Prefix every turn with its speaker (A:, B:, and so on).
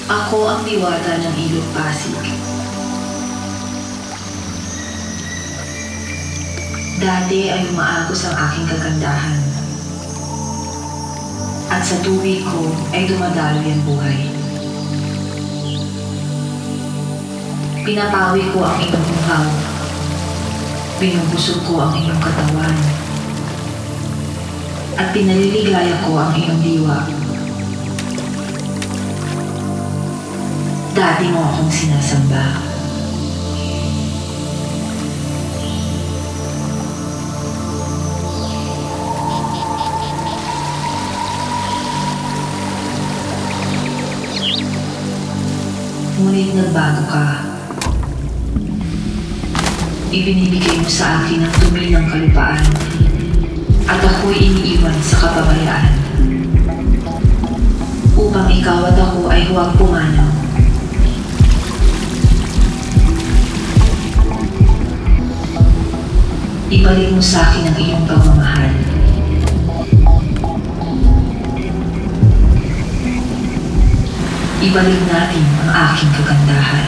A: Ako ang diwata ng Ilog Pasig. Dati ay umaagos ang aking kagandahan. At sa tubig ko ay dumadaloy ang buhay. Pinapawi ko ang iyong uhaw. Binubusog ko ang iyong katawan. At pinaliligaya ko ang iyong diwa. Dati mo akong sinasamba. Ngunit nagbago ka. Ibinibigay mo sa akin ang dumi ng kalupaan at ako'y iniiwan sa kapabayaan. Upang ikaw at ako ay huwag pumanaw. Ibalik mo sa akin ang iyong pagmamahal. Ibalik natin ang aking kagandahan.